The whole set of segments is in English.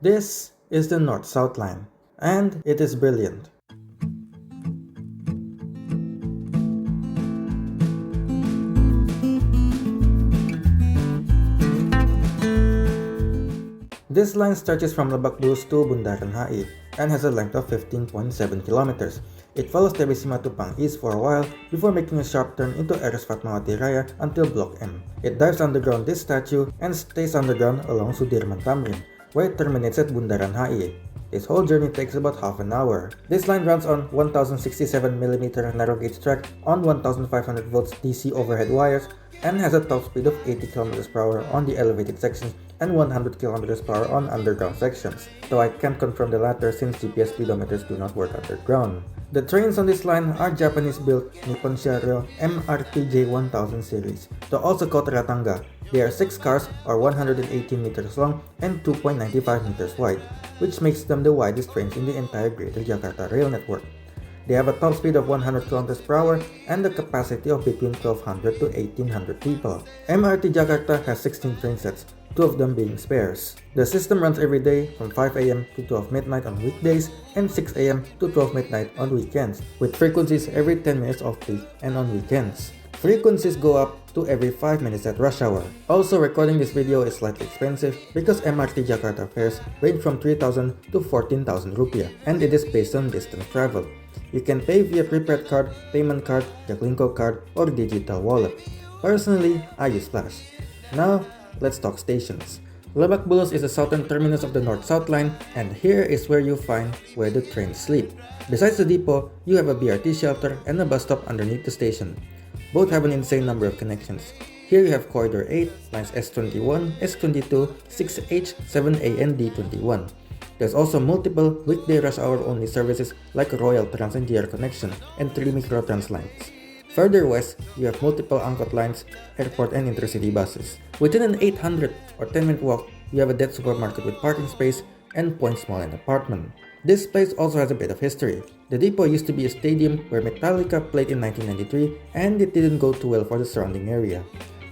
This is the North-South line, and it is brilliant. This line stretches from Lebak Bulus to Bundaran HI and has a length of 15.7 kilometers. It follows Tebisima Tupang East for a while before making a sharp turn into RS Fatmawati Raya until Blok M. It dives underground this statue and stays underground along Sudirman Tamrin, where it terminates at Bundaran HI. This whole journey takes about half an hour. This line runs on 1067mm narrow gauge track on 1500 volts DC overhead wires and has a top speed of 80 km per hour on the elevated sections and 100 km per hour on underground sections, though I can't confirm the latter since GPS speedometers do not work underground. The trains on this line are Japanese-built Nippon Sharyo MRT J1000 series, though also called Ratanga. They are 6 cars or 118 meters long and 2.95 meters wide, which makes them the widest trains in the entire Greater Jakarta rail network. They have a top speed of 100 km per hour and a capacity of between 1200 to 1800 people. MRT Jakarta has 16 train sets, 2 of them being spares. The system runs every day from 5 am to 12 midnight on weekdays and 6 am to 12 midnight on weekends, with frequencies every 10 minutes off-peak and on weekends. Frequencies go up to every 5 minutes at rush hour. Also, recording this video is slightly expensive because MRT Jakarta fares range from 3,000 to 14,000 rupiah, and it is based on distance travel. You can pay via prepaid card, payment card, Jaklingko card, or digital wallet. Personally, I use Flash. Now, let's talk stations. Lebak Bulus is the southern terminus of the North-South line, and here is where you find where the trains sleep. Besides the depot, you have a BRT shelter and a bus stop underneath the station. Both have an insane number of connections. Here you have Corridor 8, lines S21, S22, 6H, 7A, and D21. There's also multiple weekday rush hour only services like Royal Trans and GR Connection and 3 Microtrans lines. Further west, you have multiple Angkot lines, airport and intercity buses. Within an 800 or 10-minute walk, you have a dead supermarket with parking space and Point Mall and apartment. This place also has a bit of history. The depot used to be a stadium where Metallica played in 1993 and it didn't go too well for the surrounding area.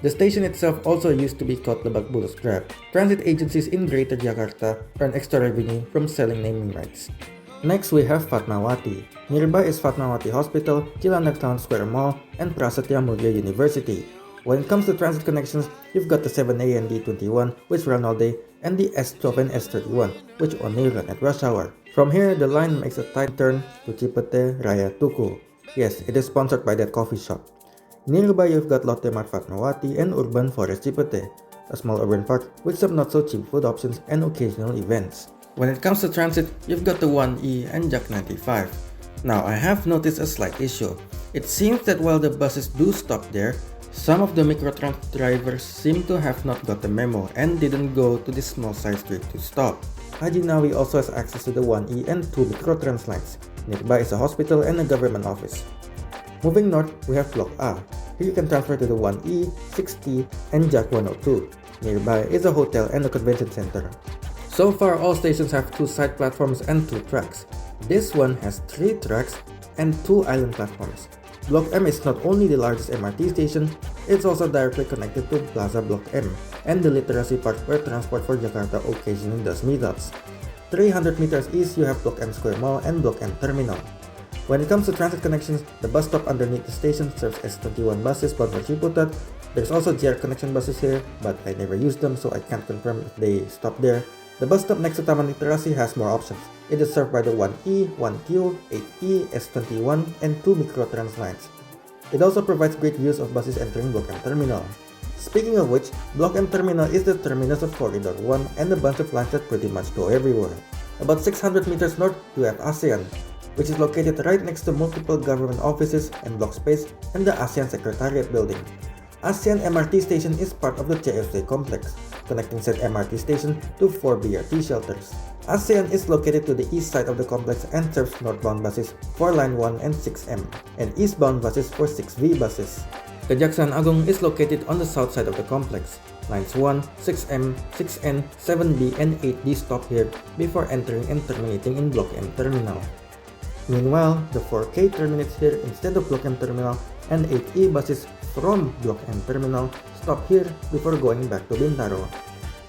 The station itself also used to be called Lebak Bulus Grab. Transit agencies in Greater Jakarta earn extra revenue from selling naming rights. Next we have Fatmawati. Nearby is Fatmawati Hospital, Cilandak Town Square Mall, and Prasetya Mulia University. When it comes to transit connections, you've got the 7A and D21, which run all day, and the S12 and S31, which only run at rush hour. From here, the line makes a tight turn to Cipete Raya Tuku. Yes, it is sponsored by that coffee shop. Nearby, you've got Lotte Mart Fatmawati and Urban Forest Cipete, a small urban park with some not so cheap food options and occasional events. When it comes to transit, you've got the 1E and Jak 95. Now, I have noticed a slight issue. It seems that while the buses do stop there, some of the Microtrans drivers seem to have not got the memo and didn't go to this small side street to stop. Haji Nawi also has access to the 1E and 2 Microtrans lines. Nearby is a hospital and a government office. Moving north, we have Blok A. Here you can transfer to the 1E, 6T, and Jak 102. Nearby is a hotel and a convention center. So far, all stations have 2 side platforms and 2 tracks. This one has 3 tracks and 2 island platforms. Blok M is not only the largest MRT station, it's also directly connected to Plaza Blok M and the Literacy Park where Transport for Jakarta occasionally does meetups. 300 meters east, you have Blok M Square Mall and Blok M Terminal. When it comes to transit connections, the bus stop underneath the station serves S21 buses bound for Ciputat. There's also GR Connection buses here, but I never use them so I can't confirm if they stop there. The bus stop next to Taman Literasi has more options. It is served by the 1E, 1Q, 8E, S21, and 2 Microtrans lines. It also provides great views of buses entering Blok M Terminal. Speaking of which, Blok M Terminal is the terminus of Corridor 1 and a bunch of lines that pretty much go everywhere. About 600 meters north, you have ASEAN, which is located right next to multiple government offices and block space and the ASEAN Secretariat building. ASEAN MRT station is part of the CFC complex, connecting said MRT station to 4 BRT shelters. ASEAN is located to the east side of the complex and serves northbound buses for Line 1 and 6M, and eastbound buses for 6V buses. Kejaksaan Agung is located on the south side of the complex. Lines 1, 6M, 6N, 7B, and 8D stop here before entering and terminating in Blok M Terminal. Meanwhile, the 4K terminates here instead of Blok M Terminal, and 8E buses from Blok M Terminal stop here before going back to Bintaro.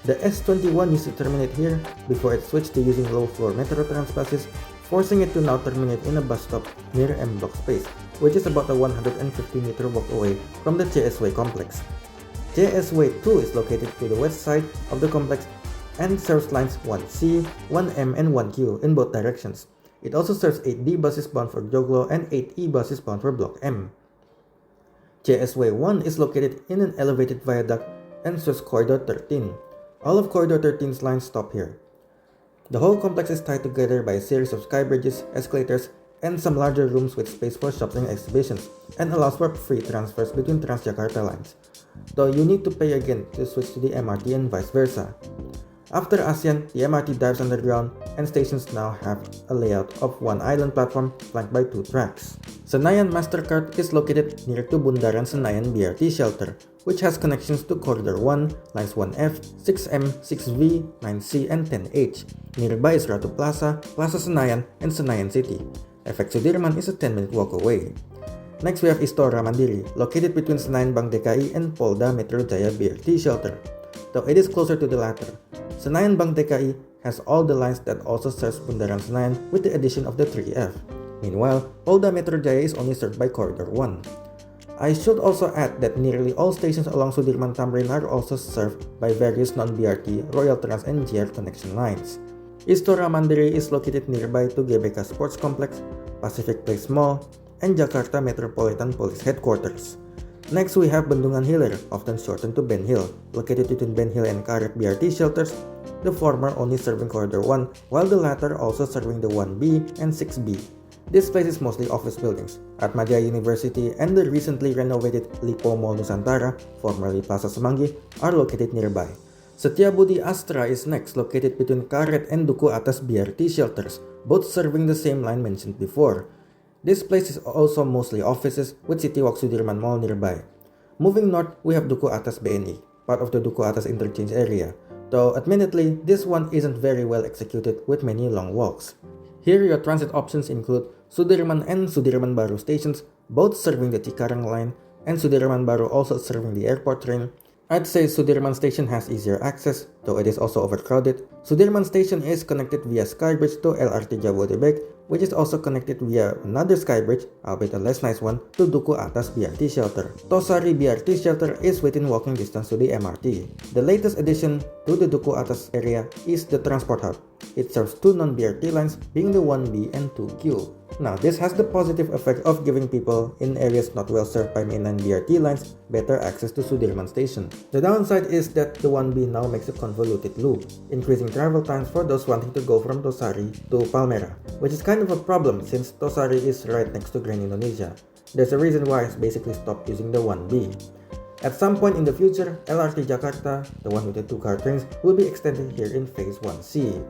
The S21 used to terminate here before it switched to using low-floor metro transbuses, forcing it to now terminate in a bus stop near M Block space, which is about a 150-meter walk away from the JS Way complex. JS Way 2 is located to the west side of the complex and serves lines 1C, 1M, and 1Q in both directions. It also serves 8D buses bound for Joglo and 8E buses bound for Blok M. JS Way 1 is located in an elevated viaduct and serves Corridor 13. All of Corridor 13's lines stop here. The whole complex is tied together by a series of sky bridges, escalators, and some larger rooms with space for shops and exhibitions, and allows for free transfers between Transjakarta lines, though you need to pay again to switch to the MRT and vice versa. After ASEAN, the MRT dives underground, and stations now have a layout of one island platform flanked by 2 tracks. Senayan Mastercard is located near to Bundaran Senayan BRT shelter, which has connections to Corridor 1, lines 1F, 6M, 6V, 9C, and 10H. Nearby is Ratu Plaza, Plaza Senayan, and Senayan City. FX Sudirman is a 10-minute walk away. Next we have Istora Mandiri, located between Senayan Bank DKI and Polda Metro Jaya BRT shelter, though it is closer to the latter. Senayan Bank DKI has all the lines that also serves Bundaran Senayan with the addition of the 3F. Meanwhile, Polda Metro Jaya is only served by Corridor 1. I should also add that nearly all stations along Sudirman Tamrin are also served by various non-BRT, Royal Trans, and GR connection lines. Istora Mandiri is located nearby to GBK Sports Complex, Pacific Place Mall, and Jakarta Metropolitan Police Headquarters. Next we have Bendungan Hilir, often shortened to Ben Hill, located between Ben Hill and Karet BRT shelters, the former only serving Corridor 1, while the latter also serving the 1B and 6B. This place is mostly office buildings. Atmajaya University and the recently renovated Lipo Mall Nusantara, formerly Plaza Semanggi, are located nearby. Setiabudi Astra is next, located between Karet and Duku Atas BRT shelters, both serving the same line mentioned before. This place is also mostly offices, with City Walk Sudirman Mall nearby. Moving north, we have Duku Atas BNI, part of the Duku Atas interchange area, though admittedly, this one isn't very well executed with many long walks. Here your transit options include Sudirman and Sudirman Baru stations, both serving the Cikarang line, and Sudirman Baru also serving the airport train. I'd say Sudirman Station has easier access, though it is also overcrowded. Sudirman Station is connected via Skybridge to LRT Jabodebek, which is also connected via another skybridge, albeit a less nice one, to Duku Atas BRT shelter. Tosari BRT shelter is within walking distance to the MRT. The latest addition to the Duku Atas area is the Transport Hub. It serves 2 non-BRT lines, being the 1B and 2Q. Now, this has the positive effect of giving people in areas not well served by mainline BRT lines better access to Sudirman Station. The downside is that the 1B now makes a convoluted loop, increasing travel times for those wanting to go from Tosari to Palmera, which is kind of a problem since Tosari is right next to Grand Indonesia. There's a reason why it's basically stopped using the 1B. At some point in the future, LRT Jakarta, the one with the 2-car trains, will be extended here in Phase 1C.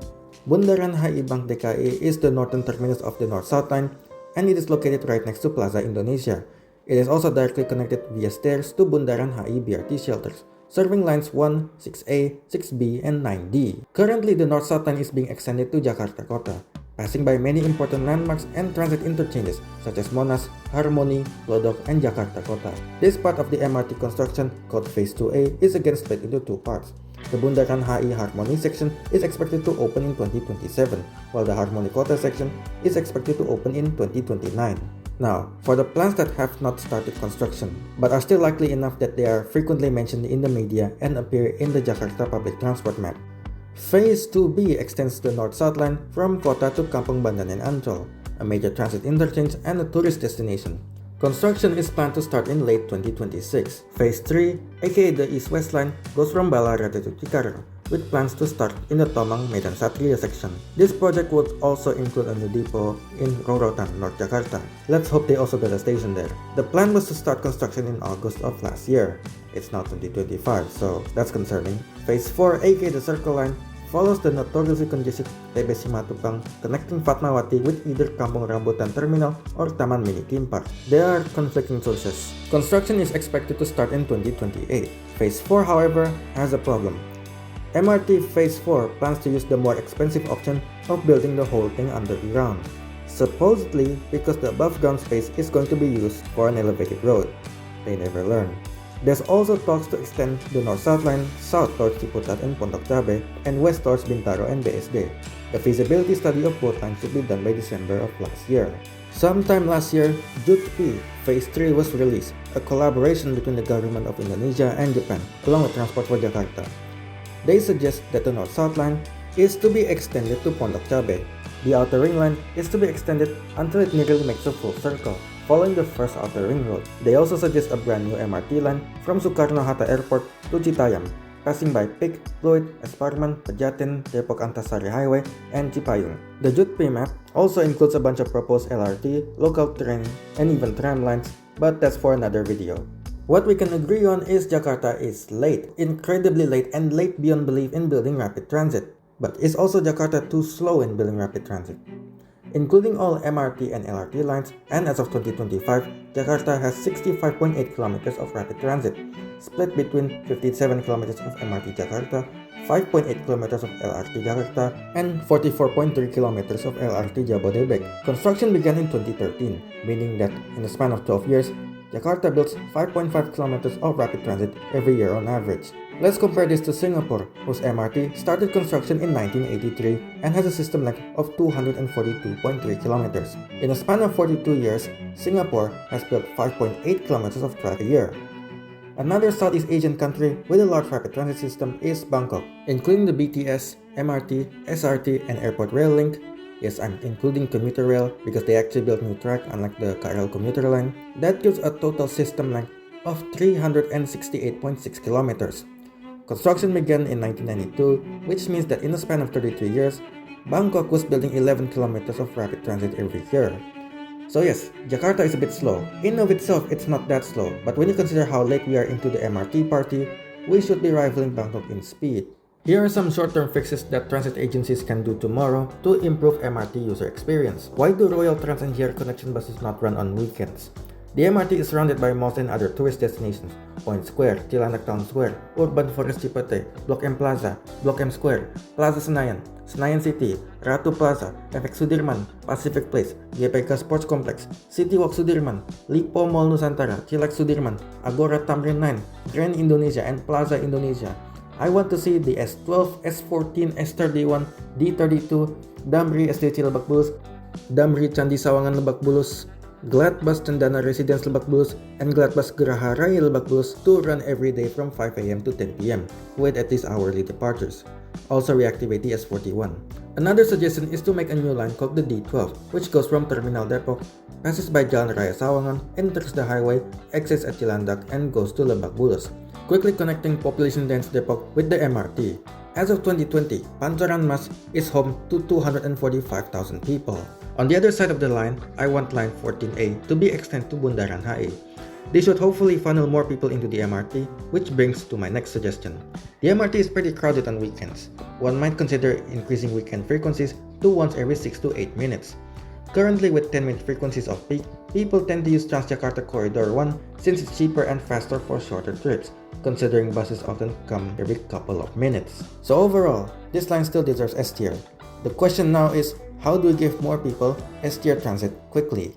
Bundaran HI Bank DKI is the northern terminus of the North-South line, and it is located right next to Plaza Indonesia. It is also directly connected via stairs to Bundaran HI BRT shelters, serving lines 1, 6A, 6B, and 9D. Currently, the North-South line is being extended to Jakarta Kota, passing by many important landmarks and transit interchanges such as Monas, Harmony, Glodok, and Jakarta Kota. This part of the MRT construction, called Phase 2A, is again split into 2 parts. The Bundaran HI Harmony section is expected to open in 2027, while the Harmony Kota section is expected to open in 2029. Now, for the plans that have not started construction, but are still likely enough that they are frequently mentioned in the media and appear in the Jakarta public transport map. Phase 2B extends the North-South line from Kota to Kampung Bandan and Ancol, a major transit interchange and a tourist destination. Construction is planned to start in late 2026. Phase 3, aka the East-West line, goes from Balarate to Cikarang, with plans to start in the Tomang Medan Satria section. This project would also include a new depot in Rorotan, North Jakarta. Let's hope they also build a station there. The plan was to start construction in August of last year. It's now 2025, so that's concerning. Phase 4, aka the Circle line, follows the notoriously congested TB Simatupang, connecting Fatmawati with either Kampung Rambutan Terminal or Taman Mini Theme Park. There are conflicting sources. Construction is expected to start in 2028. Phase 4, however, has a problem. MRT Phase 4 plans to use the more expensive option of building the whole thing underground, supposedly because the above ground space is going to be used for an elevated road. They never learn. There's also talks to extend the North-South line south towards Ciputat and Pondok Cabe and west towards Bintaro and BSD. The feasibility study of both lines should be done by December of last year. Sometime last year, JUT-P Phase 3 was released, a collaboration between the government of Indonesia and Japan, along with Transport for Jakarta. They suggest that the North-South line is to be extended to Pondok Cabe. The outer ring line is to be extended until it nearly makes a full circle, following the first outer ring road. They also suggest a brand new MRT line from Soekarno-Hatta Airport to Citayam, passing by Pik, Pluit, Esparman, Pejaten, Depok Antasari Highway, and Cipayung. The JUT-P map also includes a bunch of proposed LRT, local train, and even tram lines, but that's for another video. What we can agree on is Jakarta is late, incredibly late, and late beyond belief in building rapid transit. But is also Jakarta too slow in building rapid transit? Including all MRT and LRT lines, and as of 2025, Jakarta has 65.8 kilometers of rapid transit, split between 57 kilometers of MRT Jakarta, 5.8 kilometers of LRT Jakarta, and 44.3 kilometers of LRT Jabodebek. Construction began in 2013, meaning that in the span of 12 years, Jakarta builds 5.5 kilometers of rapid transit every year on average. Let's compare this to Singapore, whose MRT started construction in 1983 and has a system length of 242.3 kilometers. In a span of 42 years, Singapore has built 5.8 kilometers of track a year. Another Southeast Asian country with a large rapid transit system is Bangkok, including the BTS, MRT, SRT, and airport rail link. Yes, I'm including commuter rail because they actually built new track unlike the KRL commuter line. That gives a total system length of 368.6 kilometers. Construction began in 1992, which means that in a span of 33 years, Bangkok was building 11 kilometers of rapid transit every year. So yes, Jakarta is a bit slow. In of itself, it's not that slow, but when you consider how late we are into the MRT party, we should be rivaling Bangkok in speed. Here are some short-term fixes that transit agencies can do tomorrow to improve MRT user experience. Why do Royal Trans and JR connection buses not run on weekends? The MRT is surrounded by malls and other tourist destinations: Point Square, Cilandak Town Square, Urban Forest Cipete, Blok M Plaza, Blok M Square, Plaza Senayan, Senayan City, Ratu Plaza, FX Sudirman, Pacific Place, GPK Sports Complex, City Walk Sudirman, Lipo Mall Nusantara, Chilex Sudirman, Agora Tamrin 9, Grand Indonesia, and Plaza Indonesia. I want to see the S12, S14, S31, D32, Damri SDC Lebak Bulus, Damri Candi Sawangan Lebak Bulus, Gladbus Cendana Residence Lebak Bulus, and Gladbus Geraha Raya Lebak Bulus to run every day from 5 AM to 10 PM, with at least hourly departures. Also reactivate the S41. Another suggestion is to make a new line called the D12, which goes from Terminal Depok, passes by Jalan Raya Sawangan, enters the highway, exits at Cilandak, and goes to Lebak Bulus, quickly connecting population-dense Depok with the MRT. As of 2020, Pancoran Mas is home to 245,000 people. On the other side of the line, I want line 14A to be extended to Bundaran HI. This should hopefully funnel more people into the MRT, which brings to my next suggestion. The MRT is pretty crowded on weekends. One might consider increasing weekend frequencies to once every 6 to 8 minutes. Currently, with 10-minute frequencies of peak, people tend to use Transjakarta Corridor 1 since it's cheaper and faster for shorter trips, considering buses often come every couple of minutes. So overall, this line still deserves S tier. The question now is, how do we give more people S tier transit quickly?